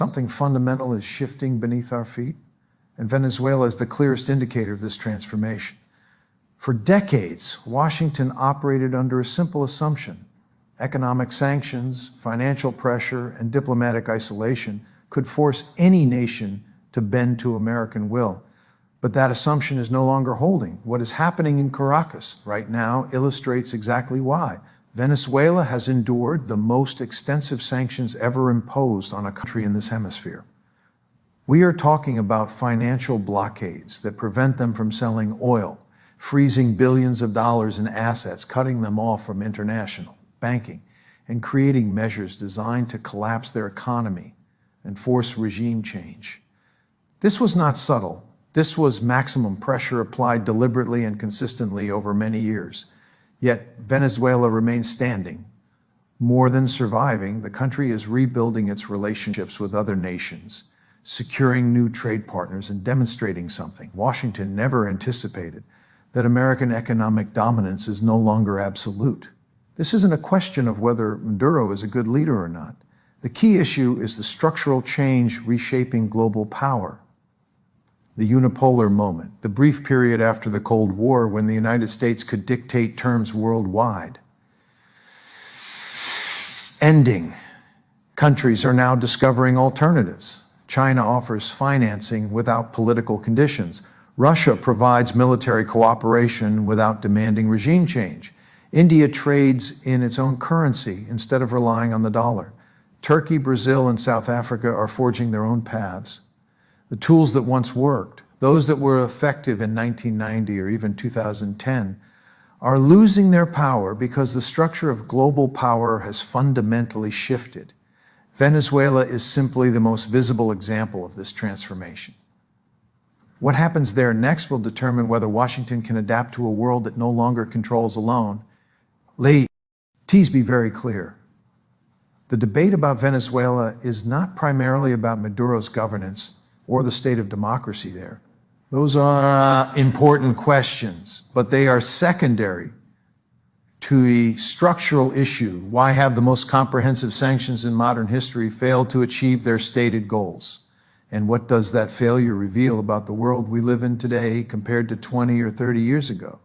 Something fundamental is shifting beneath our feet, and Venezuela is the clearest indicator of this transformation. For decades, Washington operated under a simple assumption: economic sanctions, financial pressure, and diplomatic isolation could force any nation to bend to American will. But that assumption is no longer holding. What is happening in Caracas right now illustrates exactly why. Venezuela has endured the most extensive sanctions ever imposed on a country in this hemisphere. We are talking about financial blockades that prevent them from selling oil, freezing billions of dollars in assets, cutting them off from international banking, and creating measures designed to collapse their economy and force regime change. This was not subtle. This was maximum pressure applied deliberately and consistently over many years. Yet Venezuela remains standing. More than surviving, the country is rebuilding its relationships with other nations, securing new trade partners, and demonstrating something Washington never anticipated: that American economic dominance is no longer absolute. This isn't a question of whether Maduro is a good leader or not. The key issue is the structural change reshaping global power. The unipolar moment, the brief period after the Cold War when the United States could dictate terms worldwide. Ending. Countries are now discovering alternatives. China offers financing without political conditions. Russia provides military cooperation without demanding regime change. India trades in its own currency instead of relying on the dollar. Turkey, Brazil, and South Africa are forging their own paths. The tools that once worked, those that were effective in 1990 or even 2010, are losing their power because the structure of global power has fundamentally shifted. Venezuela is simply the most visible example of this transformation. What happens there next will determine whether Washington can adapt to a world that no longer controls alone. Please be very clear. The debate about Venezuela is not primarily about Maduro's governance or the state of democracy there. Those are important questions, but they are secondary to the structural issue: why have the most comprehensive sanctions in modern history failed to achieve their stated goals? And what does that failure reveal about the world we live in today compared to 20 or 30 years ago?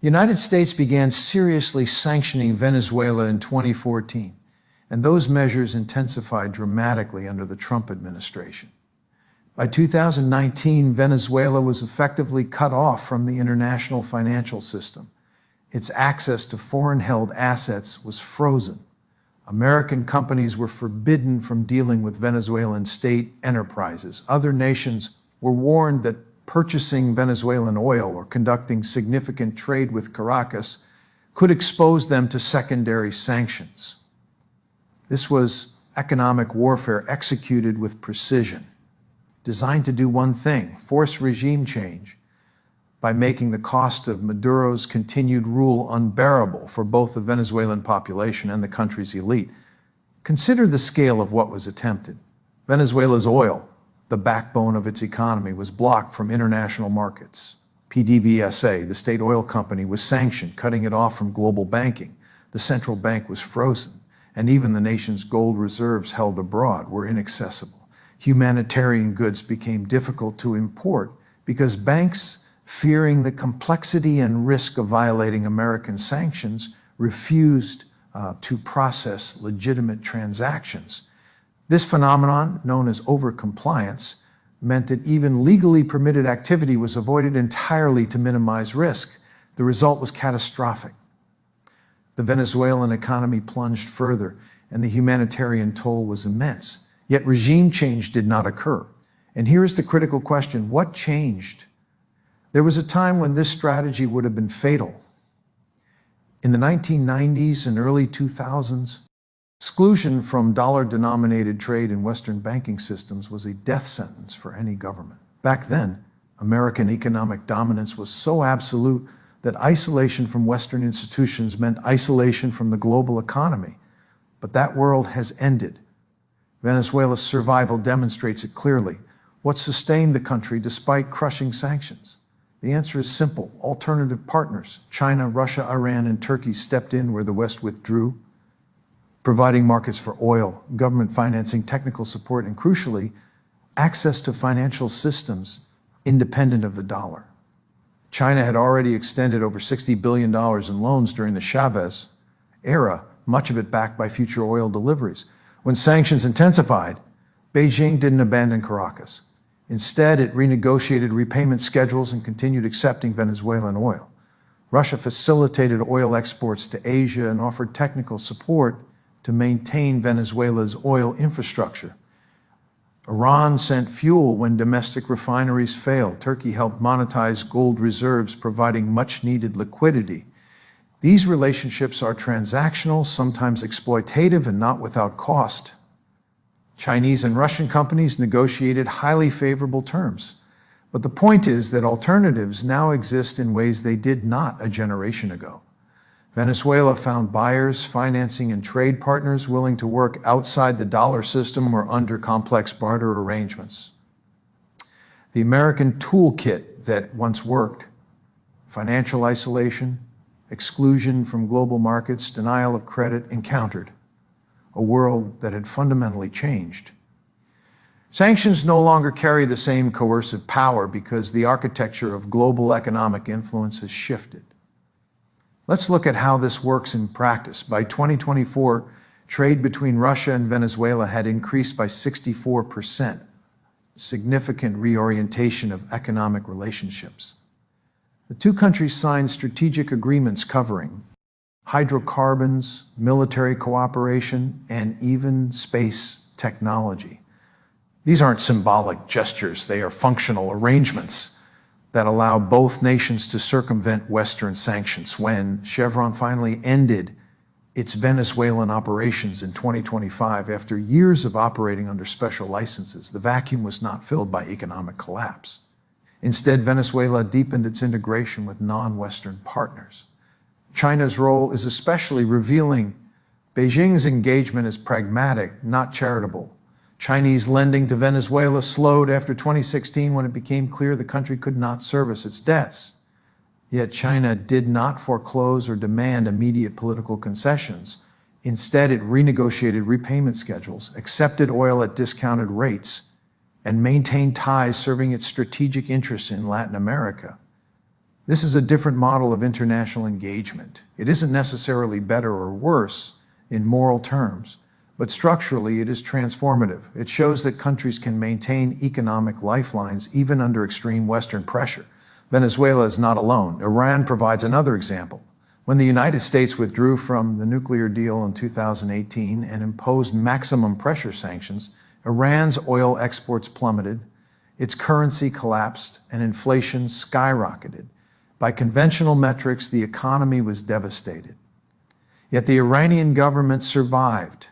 The United States began seriously sanctioning Venezuela in 2014, and those measures intensified dramatically under the Trump administration. By 2019, Venezuela was effectively cut off from the international financial system. Its access to foreign-held assets was frozen. American companies were forbidden from dealing with Venezuelan state enterprises. Other nations were warned that purchasing Venezuelan oil or conducting significant trade with Caracas could expose them to secondary sanctions. This was economic warfare executed with precision, designed to do one thing: force regime change by making the cost of Maduro's continued rule unbearable for both the Venezuelan population and the country's elite. Consider the scale of what was attempted. Venezuela's oil, the backbone of its economy, was blocked from international markets. PDVSA, the state oil company, was sanctioned, cutting it off from global banking. The central bank was frozen, and even the nation's gold reserves held abroad were inaccessible. Humanitarian goods became difficult to import because banks, fearing the complexity and risk of violating American sanctions, refused to process legitimate transactions. This phenomenon, known as overcompliance, meant that even legally permitted activity was avoided entirely to minimize risk. The result was catastrophic. The Venezuelan economy plunged further, and the humanitarian toll was immense. Yet regime change did not occur. And here is the critical question: what changed? There was a time when this strategy would have been fatal. In the 1990s and early 2000s, exclusion from dollar-denominated trade in Western banking systems was a death sentence for any government. Back then, American economic dominance was so absolute that isolation from Western institutions meant isolation from the global economy. But that world has ended. Venezuela's survival demonstrates it clearly. What sustained the country despite crushing sanctions? The answer is simple: alternative partners. China, Russia, Iran, and Turkey stepped in where the West withdrew. providing markets for oil, government financing, technical support, and crucially, access to financial systems independent of the dollar. China had already extended over $60 billion in loans during the Chavez era, much of it backed by future oil deliveries. When sanctions intensified, Beijing didn't abandon Caracas. Instead, it renegotiated repayment schedules and continued accepting Venezuelan oil. Russia facilitated oil exports to Asia and offered technical support to maintain Venezuela's oil infrastructure. Iran sent fuel when domestic refineries failed. Turkey helped monetize gold reserves, providing much-needed liquidity. These relationships are transactional, sometimes exploitative, and not without cost. Chinese and Russian companies negotiated highly favorable terms. But the point is that alternatives now exist in ways they did not a generation ago. Venezuela found buyers, financing, and trade partners willing to work outside the dollar system or under complex barter arrangements. The American toolkit that once worked, financial isolation, exclusion from global markets, denial of credit, encountered a world that had fundamentally changed. Sanctions no longer carry the same coercive power because the architecture of global economic influence has shifted. Let's look at how this works in practice. By 2024, trade between Russia and Venezuela had increased by 64%, significant reorientation of economic relationships. The two countries signed strategic agreements covering hydrocarbons, military cooperation, and even space technology. These aren't symbolic gestures, they are functional arrangements that allow both nations to circumvent Western sanctions. When Chevron finally ended its Venezuelan operations in 2025, after years of operating under special licenses, the vacuum was not filled by economic collapse. Instead, Venezuela deepened its integration with non-Western partners. China's role is especially revealing. Beijing's engagement is pragmatic, not charitable. Chinese lending to Venezuela slowed after 2016 when it became clear the country could not service its debts. Yet China did not foreclose or demand immediate political concessions. Instead, it renegotiated repayment schedules, accepted oil at discounted rates, and maintained ties serving its strategic interests in Latin America. This is a different model of international engagement. It isn't necessarily better or worse in moral terms, but structurally it is transformative. It shows that countries can maintain economic lifelines even under extreme Western pressure. Venezuela is not alone. Iran provides another example. When the United States withdrew from the nuclear deal in 2018 and imposed maximum pressure sanctions, Iran's oil exports plummeted, its currency collapsed, and inflation skyrocketed. By conventional metrics, the economy was devastated. Yet the Iranian government survived.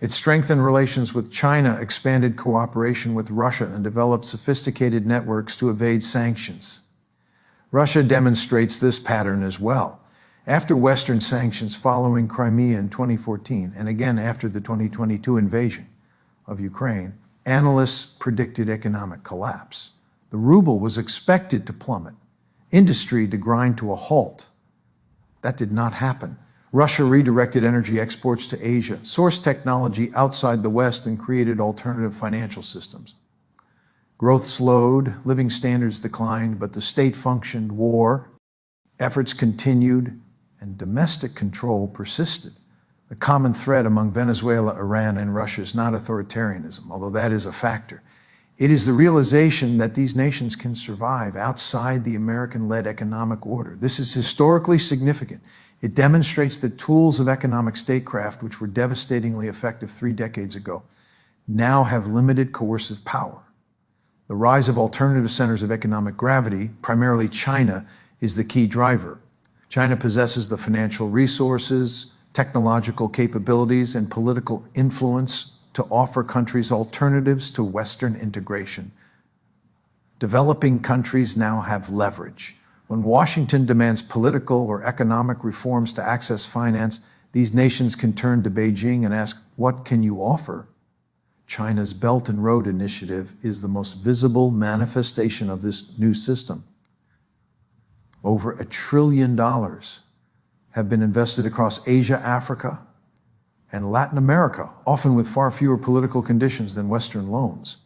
It strengthened relations with China, expanded cooperation with Russia, and developed sophisticated networks to evade sanctions. Russia demonstrates this pattern as well. After Western sanctions following Crimea in 2014, and again after the 2022 invasion of Ukraine, analysts predicted economic collapse. The ruble was expected to plummet, industry to grind to a halt. That did not happen. Russia redirected energy exports to Asia, sourced technology outside the West, and created alternative financial systems. Growth slowed, living standards declined, but the state functioned. War efforts continued, and domestic control persisted. The common thread among Venezuela, Iran, and Russia is not authoritarianism, although that is a factor. It is the realization that these nations can survive outside the American-led economic order. This is historically significant. It demonstrates that tools of economic statecraft, which were devastatingly effective 3 decades ago, now have limited coercive power. The rise of alternative centers of economic gravity, primarily China, is the key driver. China possesses the financial resources, technological capabilities, and political influence to offer countries alternatives to Western integration. Developing countries now have leverage. When Washington demands political or economic reforms to access finance, these nations can turn to Beijing and ask, what can you offer? China's Belt and Road Initiative is the most visible manifestation of this new system. Over $1 trillion have been invested across Asia, Africa, and Latin America, often with far fewer political conditions than Western loans.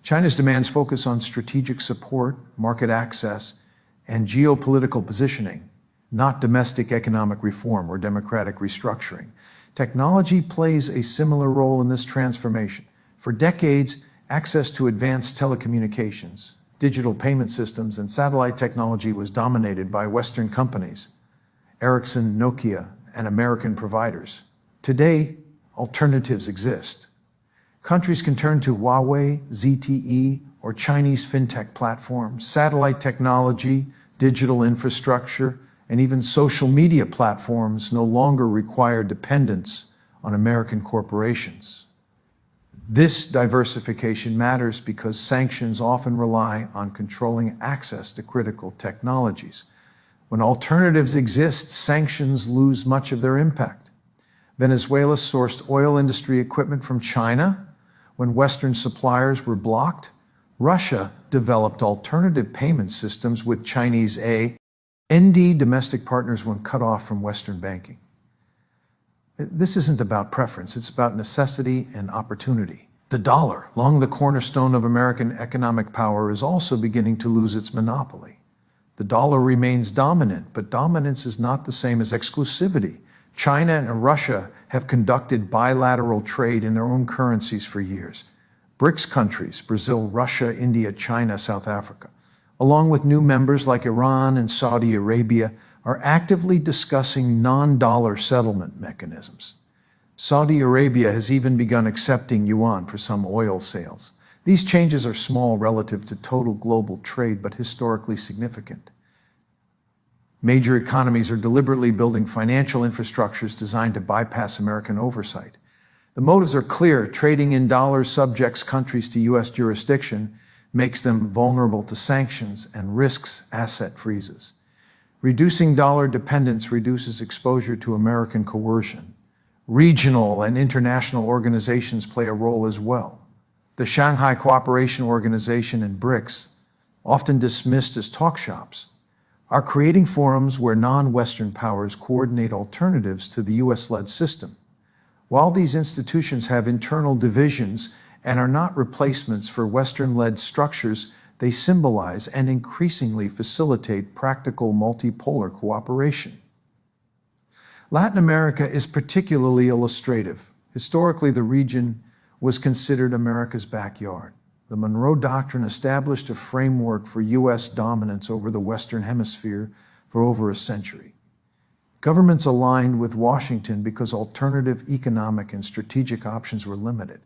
China's demands focus on strategic support, market access, and geopolitical positioning, not domestic economic reform or democratic restructuring. Technology plays a similar role in this transformation. For decades, access to advanced telecommunications, digital payment systems, and satellite technology was dominated by Western companies, Ericsson, Nokia, and American providers. Today, alternatives exist. Countries can turn to Huawei, ZTE, or Chinese fintech platforms, satellite technology, digital infrastructure, and even social media platforms no longer require dependence on American corporations. This diversification matters because sanctions often rely on controlling access to critical technologies. When alternatives exist, sanctions lose much of their impact. Venezuela sourced oil industry equipment from China when Western suppliers were blocked. Russia developed alternative payment systems with Chinese AND domestic partners when cut off from Western banking. This isn't about preference, it's about necessity and opportunity. The dollar, long the cornerstone of American economic power, is also beginning to lose its monopoly. The dollar remains dominant, but dominance is not the same as exclusivity. China and Russia have conducted bilateral trade in their own currencies for years. BRICS countries, Brazil, Russia, India, China, South Africa, along with new members like Iran and Saudi Arabia, are actively discussing non-dollar settlement mechanisms. Saudi Arabia has even begun accepting yuan for some oil sales. These changes are small relative to total global trade, but historically significant. Major economies are deliberately building financial infrastructures designed to bypass American oversight. The motives are clear. Trading in dollars subjects countries to U.S. jurisdiction, makes them vulnerable to sanctions, and risks asset freezes. Reducing dollar dependence reduces exposure to American coercion. Regional and international organizations play a role as well. The Shanghai Cooperation Organization and BRICS, often dismissed as talk shops, are creating forums where non-Western powers coordinate alternatives to the U.S.-led system. While these institutions have internal divisions and are not replacements for Western-led structures, they symbolize and increasingly facilitate practical multipolar cooperation. Latin America is particularly illustrative. Historically, the region was considered America's backyard. The Monroe Doctrine established a framework for U.S. dominance over the Western Hemisphere for over a century. Governments aligned with Washington because alternative economic and strategic options were limited.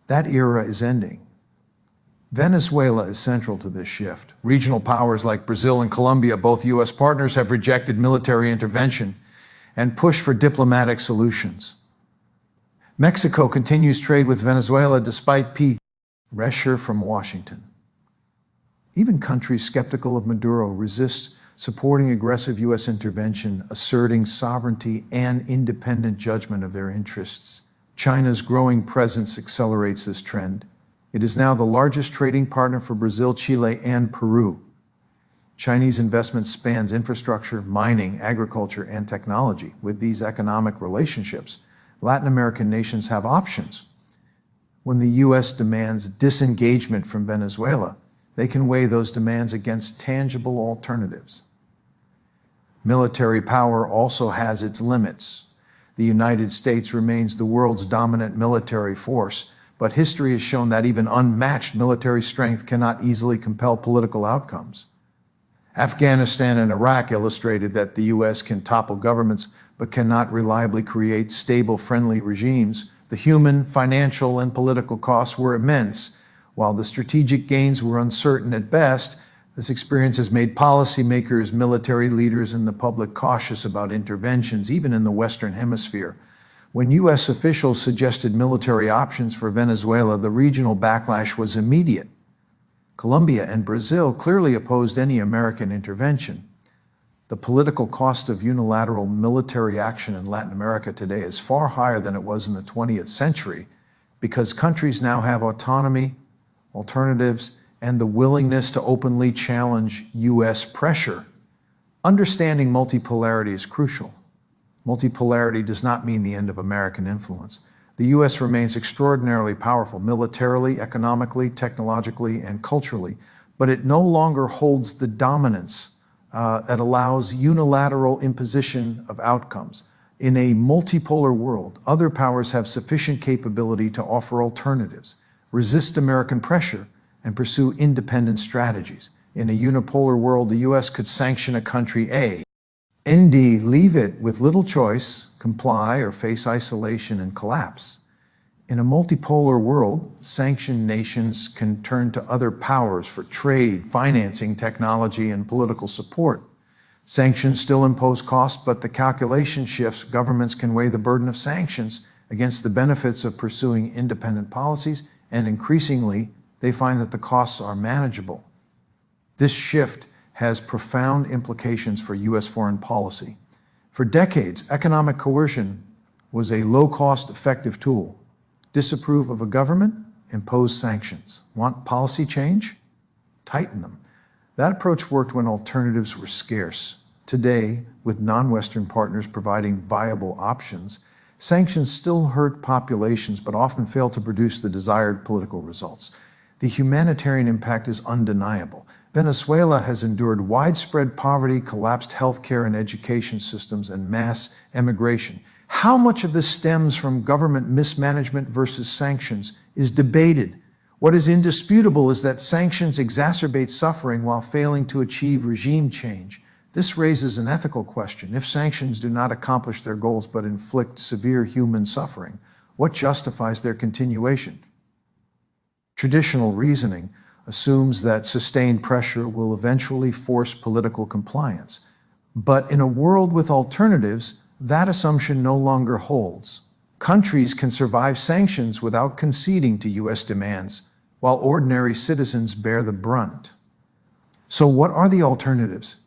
That era is ending. Venezuela is central to this shift. Regional powers like Brazil and Colombia, both U.S. partners, have rejected military intervention and pushed for diplomatic solutions. Mexico continues trade with Venezuela despite pressure from Washington. Even countries skeptical of Maduro resist supporting aggressive U.S. intervention, asserting sovereignty and independent judgment of their interests. China's growing presence accelerates this trend. It is now the largest trading partner for Brazil, Chile, and Peru. Chinese investment spans infrastructure, mining, agriculture, and technology. With these economic relationships, Latin American nations have options. When the U.S. demands disengagement from Venezuela, they can weigh those demands against tangible alternatives. Military power also has its limits. The United States remains the world's dominant military force, but history has shown that even unmatched military strength cannot easily compel political outcomes. Afghanistan and Iraq illustrated that the U.S. can topple governments, but cannot reliably create stable, friendly regimes. The human, financial, and political costs were immense. While the strategic gains were uncertain at best, this experience has made policymakers, military leaders, and the public cautious about interventions, even in the Western Hemisphere. When U.S. officials suggested military options for Venezuela, the regional backlash was immediate. Colombia and Brazil clearly opposed any American intervention. The political cost of unilateral military action in Latin America today is far higher than it was in the 20th century because countries now have autonomy, alternatives, and the willingness to openly challenge U.S. pressure. Understanding multipolarity is crucial. Multipolarity does not mean the end of American influence. The U.S. remains extraordinarily powerful militarily, economically, technologically, and culturally, but it no longer holds the dominance that allows unilateral imposition of outcomes. In a multipolar world, other powers have sufficient capability to offer alternatives, resist American pressure, and pursue independent strategies. In a unipolar world, the U.S. could sanction a country A, and D, leave it with little choice, comply, or face isolation and collapse. In a multipolar world, sanctioned nations can turn to other powers for trade, financing, technology, and political support. Sanctions still impose costs, but the calculation shifts. Governments can weigh the burden of sanctions against the benefits of pursuing independent policies, and increasingly, they find that the costs are manageable. This shift has profound implications for U.S. foreign policy. For decades, economic coercion was a low-cost, effective tool. Disapprove of a government? Impose sanctions. Want policy change? Tighten them. That approach worked when alternatives were scarce. Today, with non-Western partners providing viable options, sanctions still hurt populations but often fail to produce the desired political results. The humanitarian impact is undeniable. Venezuela has endured widespread poverty, collapsed healthcare and education systems, and mass emigration. How much of this stems from government mismanagement versus sanctions is debated. What is indisputable is that sanctions exacerbate suffering while failing to achieve regime change. This raises an ethical question. If sanctions do not accomplish their goals but inflict severe human suffering, what justifies their continuation? Traditional reasoning assumes that sustained pressure will eventually force political compliance. But in a world with alternatives, that assumption no longer holds. Countries can survive sanctions without conceding to U.S. demands, while ordinary citizens bear the brunt. So what are the alternatives?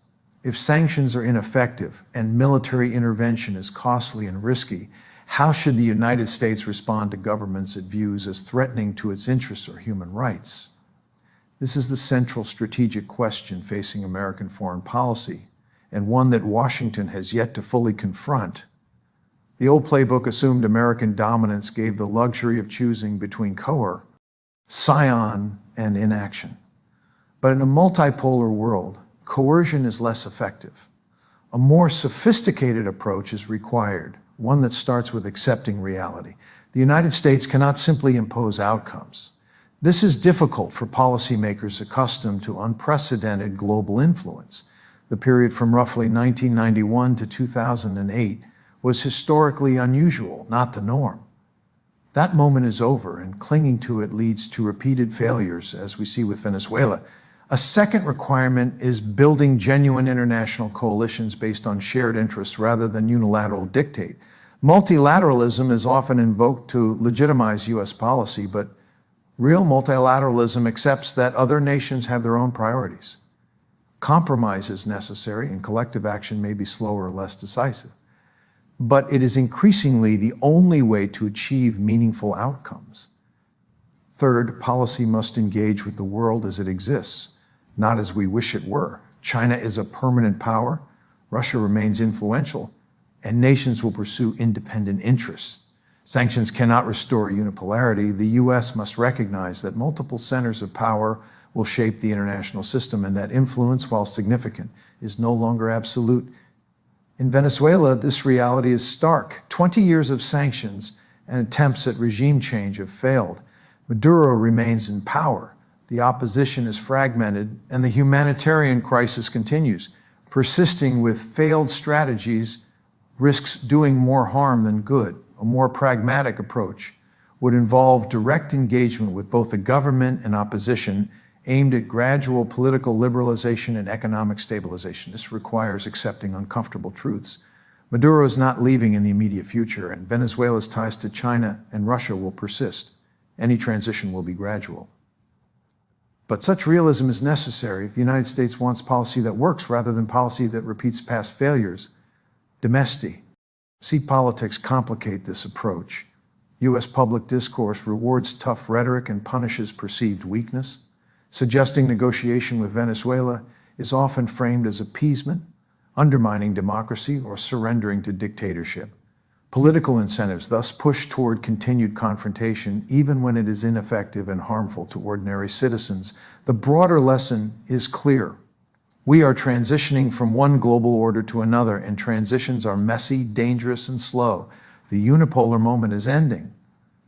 If sanctions are ineffective and military intervention is costly and risky, how should the United States respond to governments it views as threatening to its interests or human rights? This is the central strategic question facing American foreign policy, and one that Washington has yet to fully confront. The old playbook assumed American dominance gave the luxury of choosing between coercion, scion, and inaction. But in a multipolar world, coercion is less effective. A more sophisticated approach is required, one that starts with accepting reality. The United States cannot simply impose outcomes. This is difficult for policymakers accustomed to unprecedented global influence. The period from roughly 1991 to 2008 was historically unusual, not the norm. That moment is over, and clinging to it leads to repeated failures, as we see with Venezuela. A second requirement is building genuine international coalitions based on shared interests rather than unilateral dictate. Multilateralism is often invoked to legitimize U.S. policy, but real multilateralism accepts that other nations have their own priorities. Compromise is necessary, and collective action may be slower or less decisive. But it is increasingly the only way to achieve meaningful outcomes. Third, policy must engage with the world as it exists, not as we wish it were. China is a permanent power, Russia remains influential, and nations will pursue independent interests. Sanctions cannot restore unipolarity. The U.S. must recognize that multiple centers of power will shape the international system, and that influence, while significant, is no longer absolute. In Venezuela, this reality is stark. 20 years of sanctions and attempts at regime change have failed. Maduro remains in power. The opposition is fragmented, and the humanitarian crisis continues. Persisting with failed strategies risks doing more harm than good. A more pragmatic approach would involve direct engagement with both the government and opposition, aimed at gradual political liberalization and economic stabilization. This requires accepting uncomfortable truths. Maduro is not leaving in the immediate future, and Venezuela's ties to China and Russia will persist. Any transition will be gradual. But such realism is necessary if the United States wants policy that works rather than policy that repeats past failures. Domesty. See, politics complicate this approach. U.S. public discourse rewards tough rhetoric and punishes perceived weakness. Suggesting negotiation with Venezuela is often framed as appeasement. undermining democracy or surrendering to dictatorship. Political incentives thus push toward continued confrontation, even when it is ineffective and harmful to ordinary citizens. The broader lesson is clear. We are transitioning from one global order to another, and transitions are messy, dangerous, and slow. The unipolar moment is ending.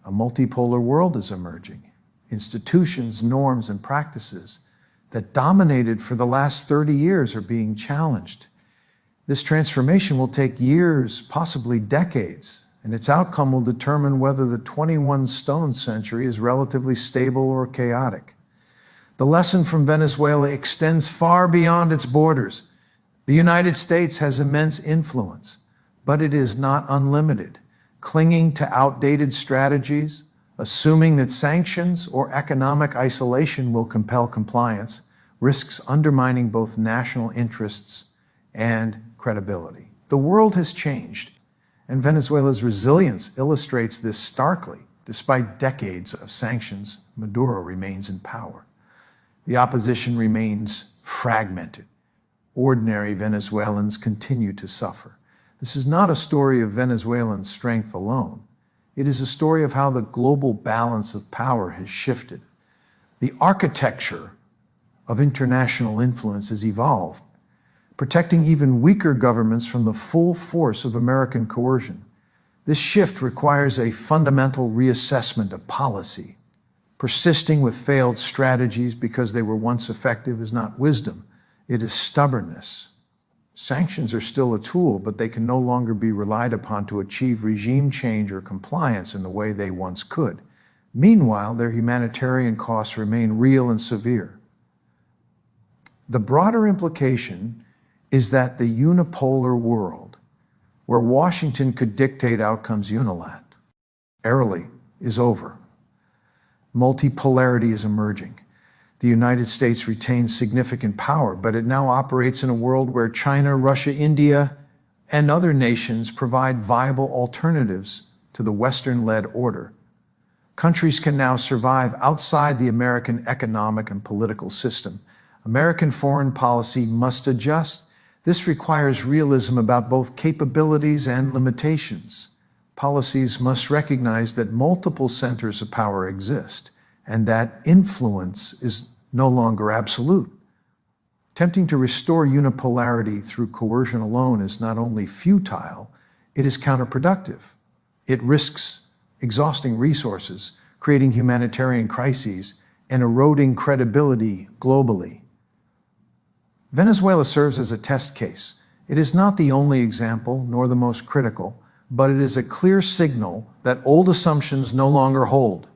A multipolar world is emerging. Institutions, norms, and practices that dominated for the last 30 years are being challenged. This transformation will take years, possibly decades, and its outcome will determine whether the 21 stone century is relatively stable or chaotic. The lesson from Venezuela extends far beyond its borders. The United States has immense influence, but it is not unlimited. Clinging to outdated strategies, assuming that sanctions or economic isolation will compel compliance, risks undermining both national interests and credibility. The world has changed, and Venezuela's resilience illustrates this starkly. Despite decades of sanctions, Maduro remains in power. The opposition remains fragmented. Ordinary Venezuelans continue to suffer. This is not a story of Venezuelan strength alone. It is a story of how the global balance of power has shifted. The architecture of international influence has evolved, protecting even weaker governments from the full force of American coercion. This shift requires a fundamental reassessment of policy. Persisting with failed strategies because they were once effective is not wisdom, it is stubbornness. Sanctions are still a tool, but they can no longer be relied upon to achieve regime change or compliance in the way they once could. Meanwhile, their humanitarian costs remain real and severe. The broader implication is that the unipolar world, where Washington could dictate outcomes unilaterally, is over. Multipolarity is emerging. The United States retains significant power, but it now operates in a world where China, Russia, India, and other nations provide viable alternatives to the Western-led order. Countries can now survive outside the American economic and political system. American foreign policy must adjust. This requires realism about both capabilities and limitations. Policies must recognize that multiple centers of power exist and that influence is no longer absolute. Attempting to restore unipolarity through coercion alone is not only futile, it is counterproductive. It risks exhausting resources, creating humanitarian crises, and eroding credibility globally. Venezuela serves as a test case. It is not the only example, nor the most critical, but it is a clear signal that old assumptions no longer hold.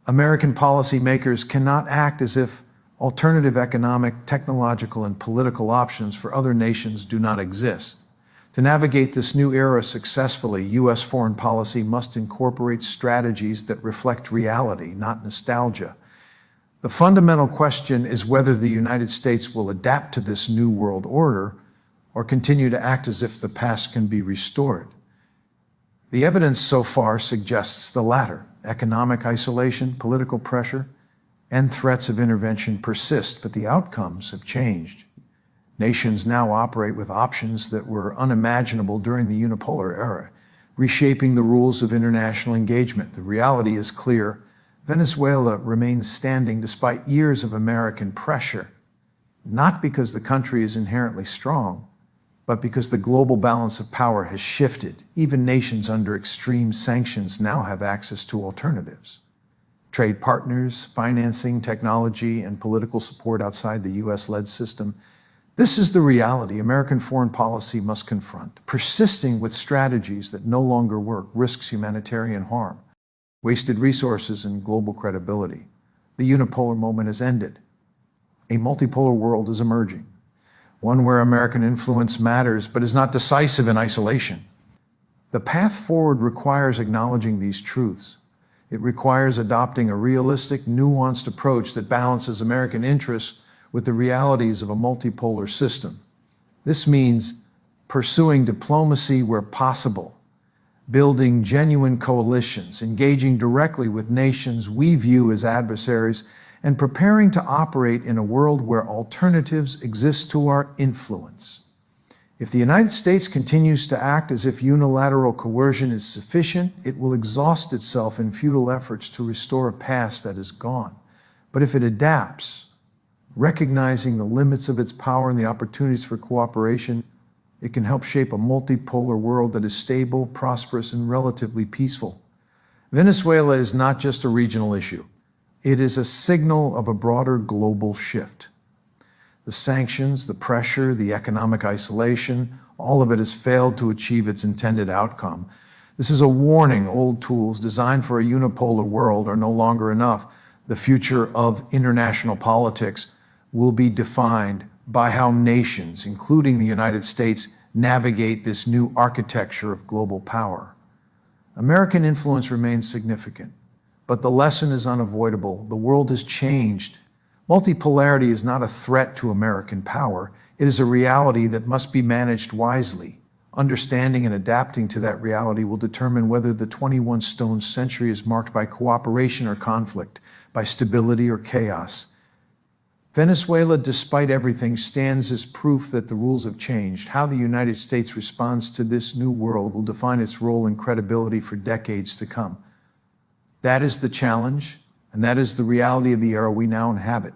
American policymakers cannot act as if alternative economic, technological, and political options for other nations do not exist. To navigate this new era successfully, U.S. foreign policy must incorporate strategies that reflect reality, not nostalgia. The fundamental question is whether the United States will adapt to this new world order or continue to act as if the past can be restored. The evidence so far suggests the latter. Economic isolation, political pressure, and threats of intervention persist, but the outcomes have changed. Nations now operate with options that were unimaginable during the unipolar era, reshaping the rules of international engagement. The reality is clear. Venezuela remains standing despite years of American pressure, not because the country is inherently strong, but because the global balance of power has shifted. Even nations under extreme sanctions now have access to alternatives. Trade partners, financing, technology, and political support outside the US-led system. This is the reality American foreign policy must confront. Persisting with strategies that no longer work risks humanitarian harm, wasted resources, and global credibility. The unipolar moment has ended. A multipolar world is emerging. One where American influence matters but is not decisive in isolation. The path forward requires acknowledging these truths. It requires adopting a realistic, nuanced approach that balances American interests with the realities of a multipolar system. This means pursuing diplomacy where possible, building genuine coalitions, engaging directly with nations we view as adversaries, and preparing to operate in a world where alternatives exist to our influence. If the United States continues to act as if unilateral coercion is sufficient, it will exhaust itself in futile efforts to restore a past that is gone. But if it adapts, recognizing the limits of its power and the opportunities for cooperation, it can help shape a multipolar world that is stable, prosperous, and relatively peaceful. Venezuela is not just a regional issue. It is a signal of a broader global shift. The sanctions, the pressure, the economic isolation, all of it has failed to achieve its intended outcome. This is a warning. Old tools designed for a unipolar world are no longer enough. The future of international politics will be defined by how nations, including the United States, navigate this new architecture of global power. American influence remains significant, but the lesson is unavoidable. The world has changed. Multipolarity is not a threat to American power. It is a reality that must be managed wisely. Understanding and adapting to that reality will determine whether the 21 Stone century is marked by cooperation or conflict, by stability or chaos. Venezuela, despite everything, stands as proof that the rules have changed. How the United States responds to this new world will define its role and credibility for decades to come. That is the challenge, and that is the reality of the era we now inhabit.